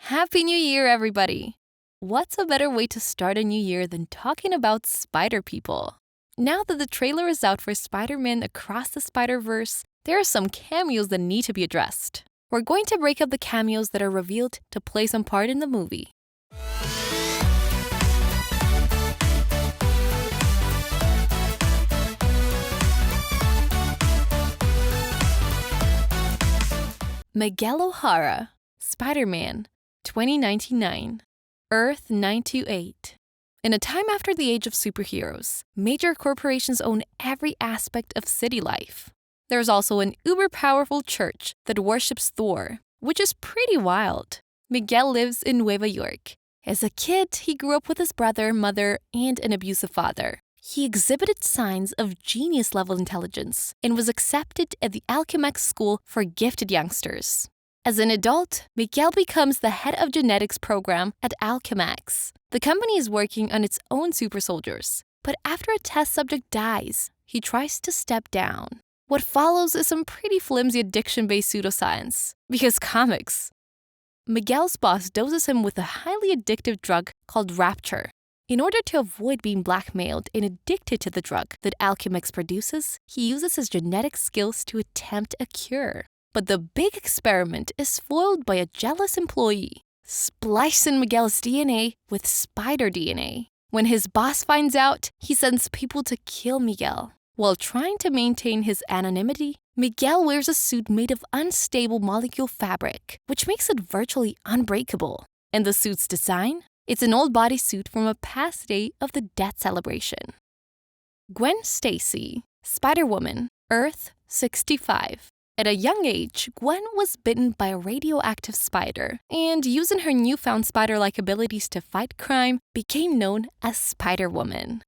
Happy New Year, everybody! What's a better way to start a new year than talking about spider people? Now that the trailer is out for Spider-Man Across the Spider-Verse, there are some cameos that need to be addressed. We're going to break up the cameos that are revealed to play some part in the movie. Miguel O'Hara, Spider-Man, 2099, Earth 928. In a time after the age of superheroes, major corporations own every aspect of city life. There's also an uber-powerful church that worships Thor, which is pretty wild. Miguel lives in Nueva York. As a kid, he grew up with his brother, mother, and an abusive father. He exhibited signs of genius-level intelligence and was accepted at the Alchemax School for Gifted Youngsters. As an adult, Miguel becomes the head of genetics program at Alchemax. The company is working on its own super soldiers, but after a test subject dies, he tries to step down. What follows is some pretty flimsy addiction-based pseudoscience, because comics. Miguel's boss doses him with a highly addictive drug called Rapture. In order to avoid being blackmailed and addicted to the drug that Alchemax produces, he uses his genetic skills to attempt a cure. But the big experiment is foiled by a jealous employee, splicing Miguel's DNA with spider DNA. When his boss finds out, he sends people to kill Miguel. While trying to maintain his anonymity, Miguel wears a suit made of unstable molecule fabric, which makes it virtually unbreakable. And the suit's design? It's an old bodysuit from a past day of the death celebration. GWEN STACY, Spider-Woman, Earth 65. At a young age, Gwen was bitten by a radioactive spider, and using her newfound spider-like abilities to fight crime, became known as Spider-Woman.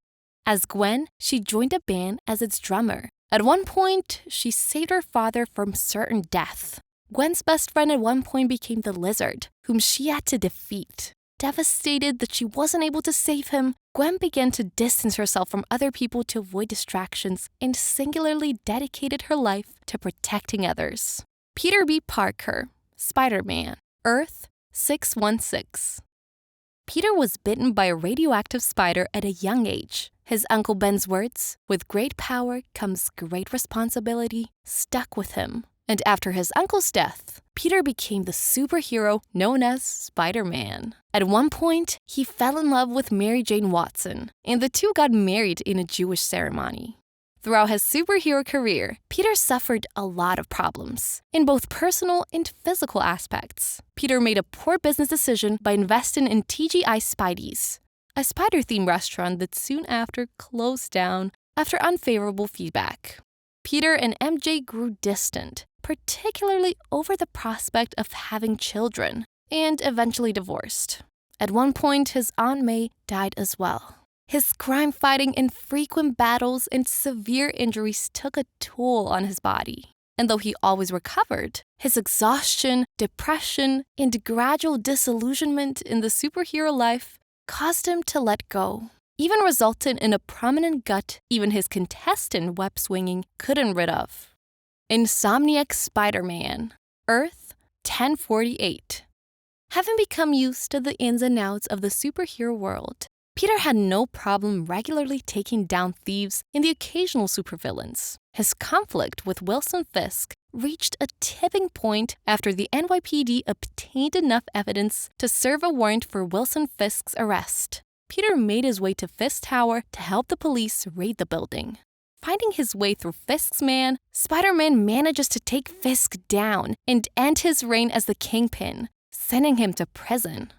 As Gwen, she joined a band as its drummer. At one point, she saved her father from certain death. Gwen's best friend at one point became the Lizard, whom she had to defeat. Devastated that she wasn't able to save him, Gwen began to distance herself from other people to avoid distractions and singularly dedicated her life to protecting others. Peter B. Parker, Spider-Man, Earth 616. Peter was bitten by a radioactive spider at a young age. His Uncle Ben's words, "With great power comes great responsibility," stuck with him. And after his uncle's death, Peter became the superhero known as Spider-Man. At one point, he fell in love with Mary Jane Watson, and the two got married in a Jewish ceremony. Throughout his superhero career, Peter suffered a lot of problems, in both personal and physical aspects. Peter made a poor business decision by investing in TGI Spidey's, a spider-themed restaurant that soon after closed down after unfavorable feedback. Peter and MJ grew distant, particularly over the prospect of having children, and eventually divorced. At one point, his Aunt May died as well. His crime-fighting and frequent battles and severe injuries took a toll on his body. And though he always recovered, his exhaustion, depression, and gradual disillusionment in the superhero life caused him to let go, even resulting in a prominent gut even his contestant web-swinging couldn't rid of. INSOMNIAC Spider-Man, Earth 1048. Having become used to the ins and outs of the superhero world, Peter had no problem regularly taking down thieves and the occasional supervillains. His conflict with Wilson Fisk reached a tipping point after the NYPD obtained enough evidence to serve a warrant for Wilson Fisk's arrest. Peter made his way to Fisk Tower to help the police raid the building. Finding his way through Fisk's man, Spider-Man manages to take Fisk down and end his reign as the Kingpin, sending him to prison.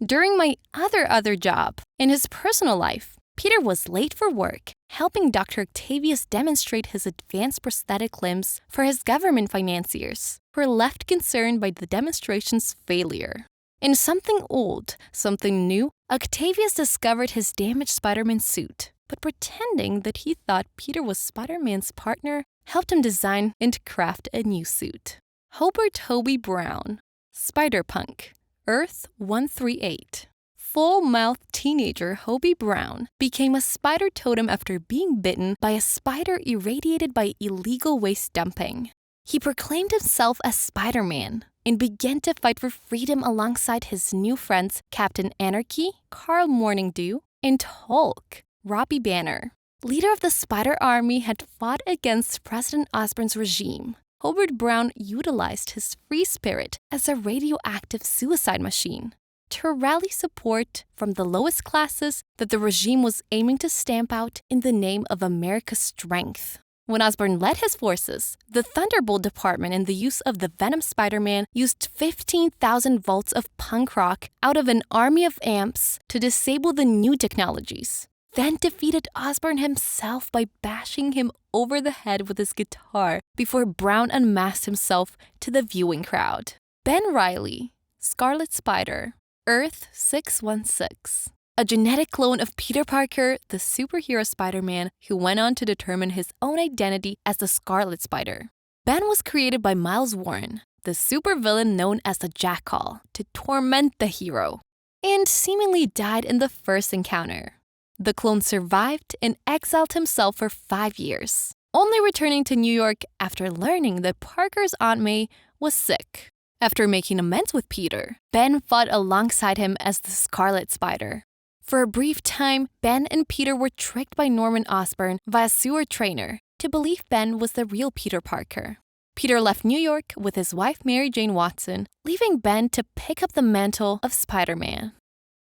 During my other job, in his personal life, Peter was late for work, helping Dr. Octavius demonstrate his advanced prosthetic limbs for his government financiers, who were left concerned by the demonstration's failure. In something old, something new, Octavius discovered his damaged Spider-Man suit, but pretending that he thought Peter was Spider-Man's partner, helped him design and craft a new suit. HOBIE Brown, Spider-Punk, Earth 138. Full-mouthed teenager HOBIE Brown became a spider totem after being bitten by a spider irradiated by illegal waste dumping. He proclaimed himself as Spider-Man, and began to fight for freedom alongside his new friends Captain Anarchy, Carl Morningdew, and Hulk, Robbie Banner. Leader of the Spider Army had fought against President Osborn's regime. Hobart Brown utilized his free spirit as a radioactive suicide machine to rally support from the lowest classes that the regime was aiming to stamp out in the name of America's strength. When Osborn led his forces, the Thunderbolt Department in the use of the Venom Spider-Man used 15,000 volts of punk rock out of an army of amps to disable the new technologies, then defeated Osborn himself by bashing him over the head with his guitar before Brown unmasked himself to the viewing crowd. Ben Reilly, Scarlet Spider, Earth 616. A genetic clone of Peter Parker, the superhero Spider-Man who went on to determine his own identity as the Scarlet Spider. Ben was created by Miles Warren, the supervillain known as the Jackal, to torment the hero, and seemingly died in the first encounter. The clone survived and exiled himself for 5 years, only returning to New York after learning that Parker's Aunt May was sick. After making amends with Peter, Ben fought alongside him as the Scarlet Spider. For a brief time, Ben and Peter were tricked by Norman Osborn via sewer trainer to believe Ben was the real Peter Parker. Peter left New York with his wife Mary Jane Watson, leaving Ben to pick up the mantle of Spider-Man.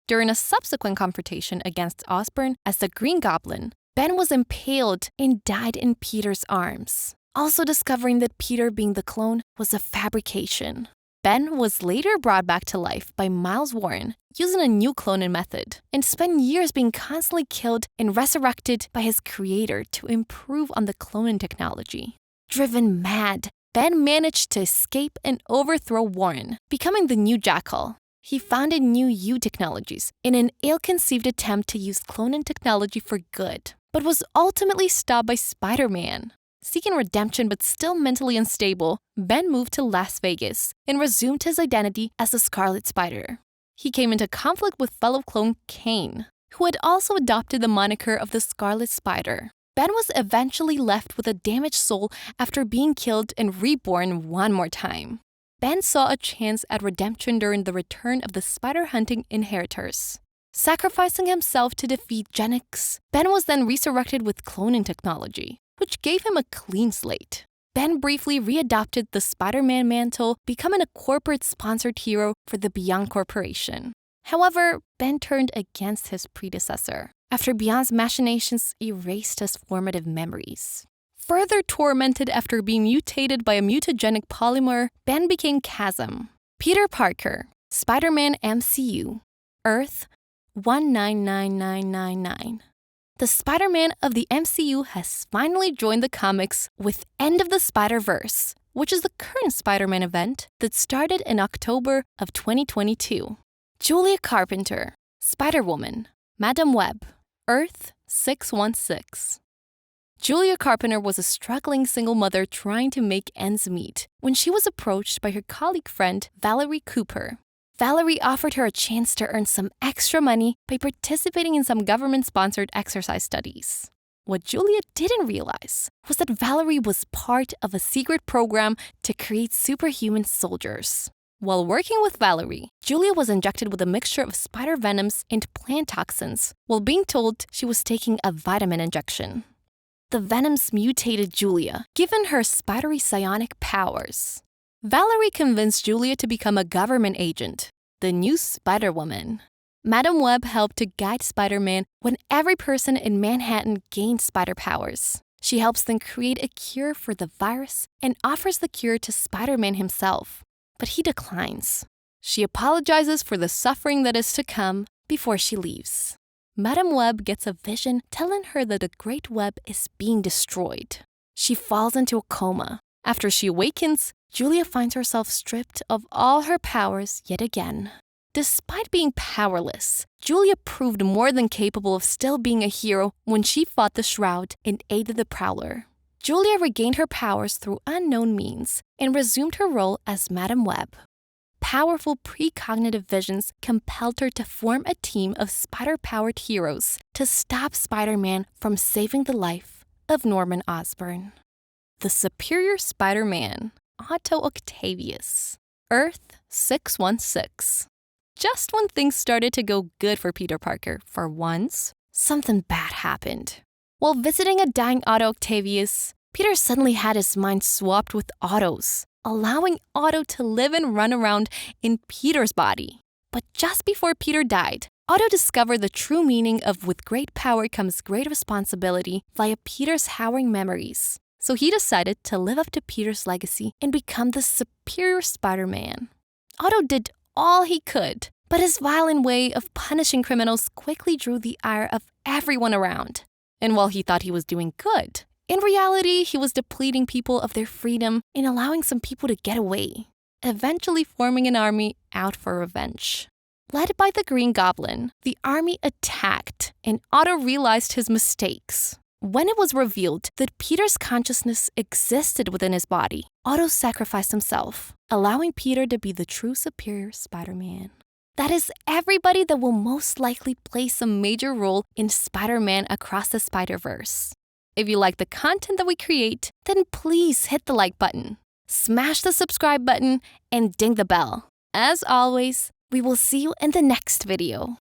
During a subsequent confrontation against Osborn as the Green Goblin, Ben was impaled and died in Peter's arms, also discovering that Peter being the clone was a fabrication. Ben was later brought back to life by Miles Warren using a new cloning method and spent years being constantly killed and resurrected by his creator to improve on the cloning technology. Driven mad, Ben managed to escape and overthrow Warren, becoming the new Jackal. He founded new U technologies in an ill-conceived attempt to use cloning technology for good, but was ultimately stopped by Spider-Man. Seeking redemption but still mentally unstable, Ben moved to Las Vegas and resumed his identity as the Scarlet Spider. He came into conflict with fellow clone Kane, who had also adopted the moniker of the Scarlet Spider. Ben was eventually left with a damaged soul after being killed and reborn one more time. Ben saw a chance at redemption during the return of the spider-hunting inheritors. Sacrificing himself to defeat Genix, Ben was then resurrected with cloning technology, which gave him a clean slate. Ben briefly readopted the Spider-Man mantle, becoming a corporate-sponsored hero for the Beyond Corporation. However, Ben turned against his predecessor after Beyond's machinations erased his formative memories. Further tormented after being mutated by a mutagenic polymer, Ben became Chasm. Peter Parker, Spider-Man MCU, Earth 199999. The Spider-Man of the MCU has finally joined the comics with End of the Spider-Verse, which is the current Spider-Man event that started in October of 2022. Julia Carpenter, Spider-Woman, Madam Web, Earth 616. Julia Carpenter was a struggling single mother trying to make ends meet when she was approached by her colleague friend Valerie Cooper. Valerie offered her a chance to earn some extra money by participating in some government-sponsored exercise studies. What Julia didn't realize was that Valerie was part of a secret program to create superhuman soldiers. While working with Valerie, Julia was injected with a mixture of spider venoms and plant toxins while being told she was taking a vitamin injection. The venoms mutated Julia, giving her spidery psionic powers. Valerie convinced Julia to become a government agent, the new Spider-Woman. Madam Web helped to guide Spider-Man when every person in Manhattan gained spider powers. She helps them create a cure for the virus and offers the cure to Spider-Man himself, but he declines. She apologizes for the suffering that is to come before she leaves. Madam Web gets a vision telling her that the Great Web is being destroyed. She falls into a coma. After she awakens, Julia finds herself stripped of all her powers yet again. Despite being powerless, Julia proved more than capable of still being a hero when she fought the Shroud and aided the Prowler. Julia regained her powers through unknown means and resumed her role as Madam Web. Powerful precognitive visions compelled her to form a team of spider-powered heroes to stop Spider-Man from saving the life of Norman Osborn. The Superior Spider-Man, Otto Octavius, Earth 616. Just when things started to go good for Peter Parker, for once, something bad happened. While visiting a dying Otto Octavius, Peter suddenly had his mind swapped with Otto's, allowing Otto to live and run around in Peter's body. But just before Peter died, Otto discovered the true meaning of with great power comes great responsibility via Peter's harrowing memories. So he decided to live up to Peter's legacy and become the superior Spider-Man. Otto did all he could, but his violent way of punishing criminals quickly drew the ire of everyone around. And while he thought he was doing good, in reality, he was depleting people of their freedom and allowing some people to get away, eventually forming an army out for revenge. Led by the Green Goblin, the army attacked, and Otto realized his mistakes. When it was revealed that Peter's consciousness existed within his body, Otto sacrificed himself, allowing Peter to be the true superior Spider-Man. That is everybody that will most likely play some major role in Spider-Man Across the Spider-Verse. If you like the content that we create, then please hit the like button, smash the subscribe button, and ding the bell. As always, we will see you in the next video.